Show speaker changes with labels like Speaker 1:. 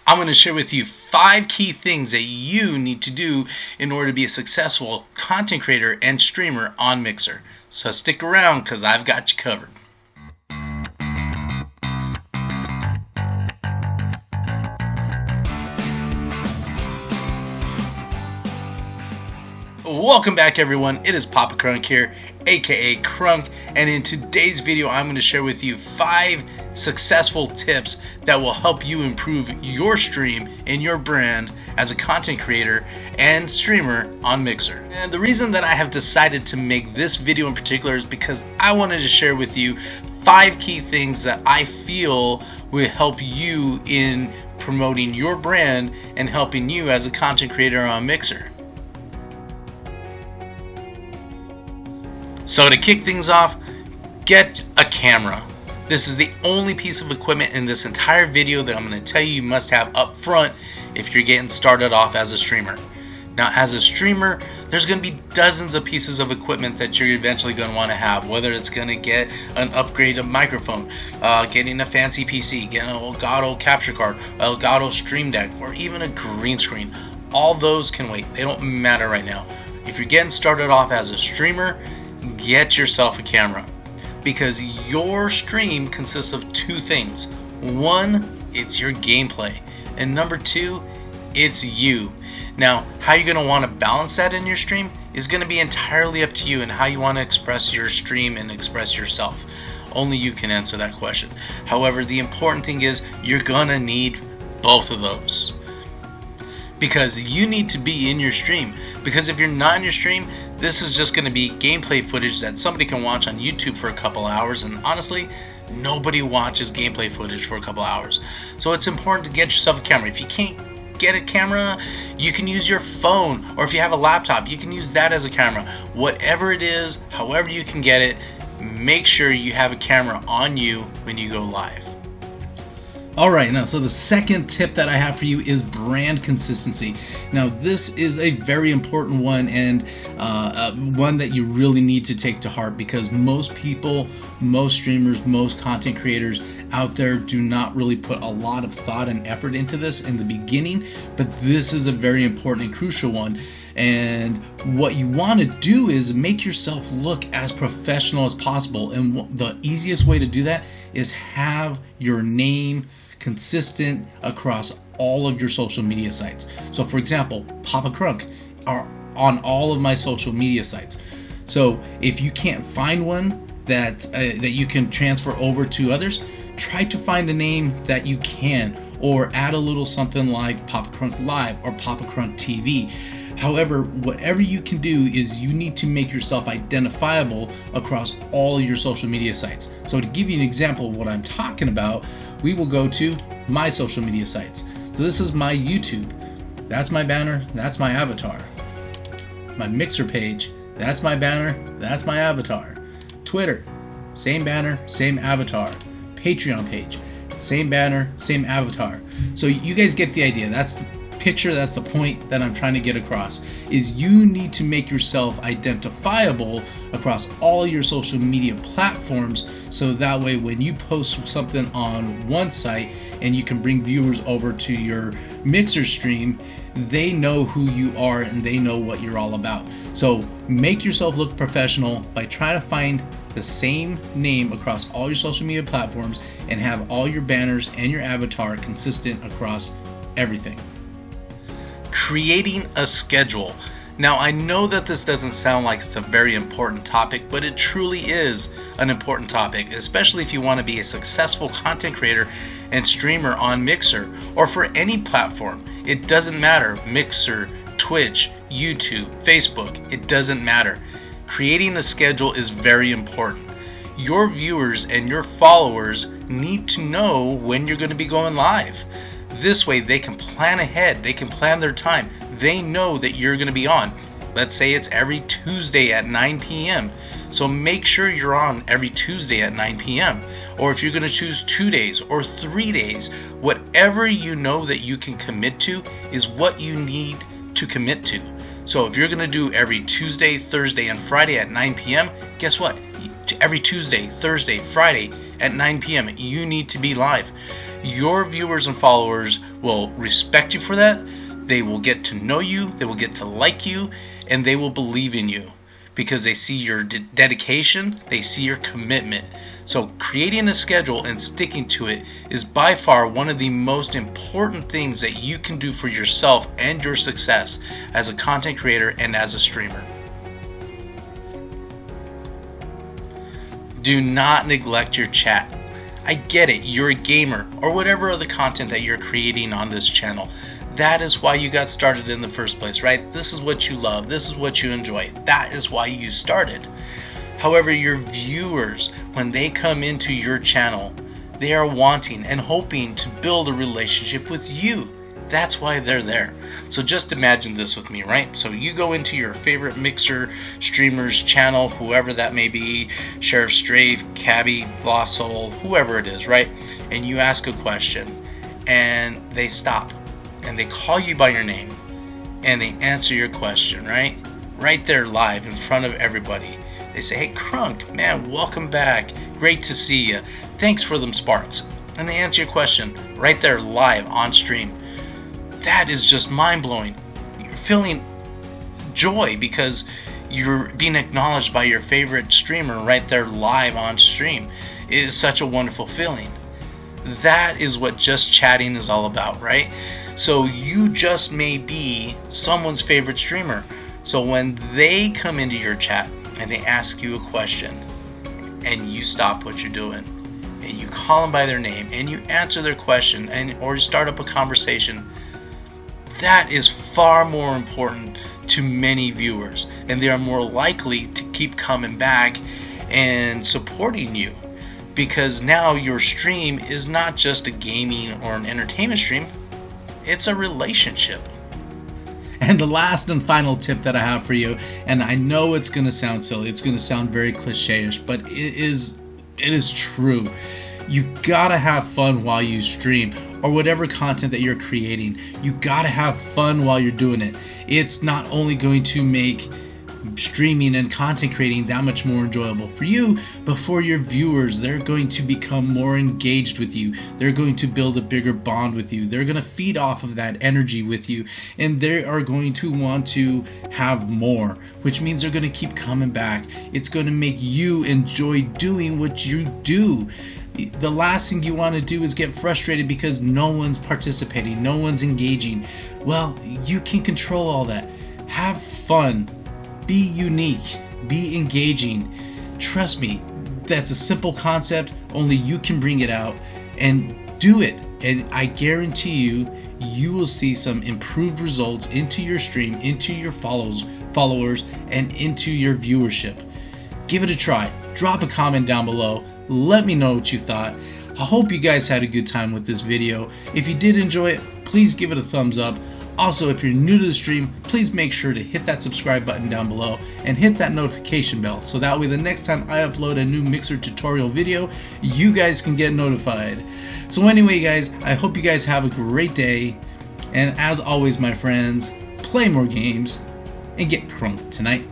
Speaker 1: I'm going to share with you 5 key things that you need to do in order to be a successful content creator and streamer on Mixer. So stick around because I've got you covered. Welcome back, everyone. It is Papa Crunk here, aka Crunk, and in today's video I'm going to share with you 5 successful tips that will help you improve your stream and your brand as a content creator and streamer on Mixer. And the reason that I have decided to make this video in particular is because I wanted to share with you 5 key things that I feel will help you in promoting your brand and helping you as a content creator on Mixer. So to kick things off, get a camera. This is the only piece of equipment in this entire video that I'm going to tell you must have up front if you're getting started off as a streamer. Now, as a streamer, there's going to be dozens of pieces of equipment that you're eventually going to want to have, whether it's going to get an upgraded microphone, getting a fancy PC, getting an Elgato capture card, Elgato Stream Deck, or even a green screen. All those can wait. They don't matter right now. If you're getting started off as a streamer, get yourself a camera, because your stream consists of 2 things. 1, it's your gameplay, and number 2, it's you. Now, how you're going to want to balance that in your stream is going to be entirely up to you and how you want to express your stream and express yourself. Only you can answer that question. However, the important thing is you're going to need both of those, because you need to be in your stream. Because if you're not in your stream, this is just going to be gameplay footage that somebody can watch on YouTube for a couple hours, and honestly, nobody watches gameplay footage for a couple hours. So it's important to get yourself a camera. If you can't get a camera, you can use your phone, or if you have a laptop, you can use that as a camera. Whatever it is, however you can get it, make sure you have a camera on you when you go live. Alright, now so the second tip that I have for you is brand consistency. Now this is a very important one, and one that you really need to take to heart, because most people, most streamers, most content creators out there do not really put a lot of thought and effort into this in the beginning, but this is a very important and crucial one. And what you want to do is make yourself look as professional as possible, and the easiest way to do that is have your name consistent across all of your social media sites. So for example, Papa Crunk are on all of my social media sites. So if you can't find one that you can transfer over to others, try to find a name that you can, or add a little something like Papa Crunk Live or Papa Crunk TV. However, whatever you can do is you need to make yourself identifiable across all your social media sites. So to give you an example of what I'm talking about, we will go to my social media sites. So this is my YouTube. That's my banner, that's my avatar. My Mixer page, that's my banner, that's my avatar. Twitter, same banner, same avatar. Patreon page, same banner, same avatar. So you guys get the idea. That's the picture, that's the point that I'm trying to get across, is you need to make yourself identifiable across all your social media platforms, so that way when you post something on one site and you can bring viewers over to your Mixer stream, they know who you are and they know what you're all about. So make yourself look professional by trying to find the same name across all your social media platforms and have all your banners and your avatar consistent across everything. Creating a schedule. Now, I know that this doesn't sound like it's a very important topic, but it truly is an important topic, especially if you want to be a successful content creator and streamer on Mixer, or for any platform. It doesn't matter. Mixer, Twitch, YouTube, Facebook, it doesn't matter. Creating a schedule is very important. Your viewers and your followers need to know when you're going to be going live. This way they can plan ahead, they can plan their time. They know that you're going to be on. Let's say it's every Tuesday at 9 p.m. So make sure you're on every Tuesday at 9 p.m. Or if you're going to choose 2 days or 3 days, whatever you know that you can commit to is what you need to commit to. So if you're going to do every Tuesday, Thursday, and Friday at 9 p.m., guess what? Every Tuesday, Thursday, Friday at 9 p.m., you need to be live. your viewers and followers will respect you for that. They will get to know you, they will get to like you, and they will believe in you because they see your dedication, they see your commitment. So creating a schedule and sticking to it is by far one of the most important things that you can do for yourself and your success as a content creator and as a streamer. Do not neglect your chat. I get it, you're a gamer or whatever other content that you're creating on this channel. That is why you got started in the first place, right? This is what you love, this is what you enjoy. That is why you started. However, your viewers, when they come into your channel, they are wanting and hoping to build a relationship with you. That's why they're there. So just imagine this with me, right? So you go into your favorite Mixer streamer's channel, whoever that may be, Sheriff Strafe, Cabby, Lost Soul, whoever it is, right? And you ask a question and they stop and they call you by your name and they answer your question, right? Right there live in front of everybody. They say, hey Crunk, man, welcome back. Great to see you. Thanks for them sparks. And they answer your question right there live on stream. That is just mind-blowing. You're feeling joy because you're being acknowledged by your favorite streamer right there live on stream. It is such a wonderful feeling. That is what just chatting is all about, right? So you just may be someone's favorite streamer. So when they come into your chat and they ask you a question and you stop what you're doing and you call them by their name and you answer their question or start up a conversation, that is far more important to many viewers, and they are more likely to keep coming back and supporting you because now your stream is not just a gaming or an entertainment stream, it's a relationship. And the last and final tip that I have for you, and I know it's going to sound silly, it's going to sound very cliche-ish, but it is true. You gotta have fun while you stream or whatever content that you're creating. You gotta have fun while you're doing it. It's not only going to make streaming and content creating that much more enjoyable for you, but for your viewers. They're going to become more engaged with you. They're going to build a bigger bond with you. They're going to feed off of that energy with you, and they are going to want to have more, which means they're going to keep coming back. It's going to make you enjoy doing what you do. The last thing you want to do is get frustrated because no one's participating, no one's engaging. Well, you can control all that. Have fun, be unique, be engaging. Trust me, that's a simple concept, only you can bring it out and do it. And I guarantee you, you will see some improved results into your stream, into your followers, and into your viewership. Give it a try. Drop a comment down below. Let me know what you thought. I hope you guys had a good time with this video. If you did enjoy it, please give it a thumbs up. Also, if you're new to the stream, please make sure to hit that subscribe button down below and hit that notification bell so that way the next time I upload a new Mixer tutorial video, you guys can get notified. So anyway guys, I hope you guys have a great day, and as always my friends, play more games and get crunk tonight.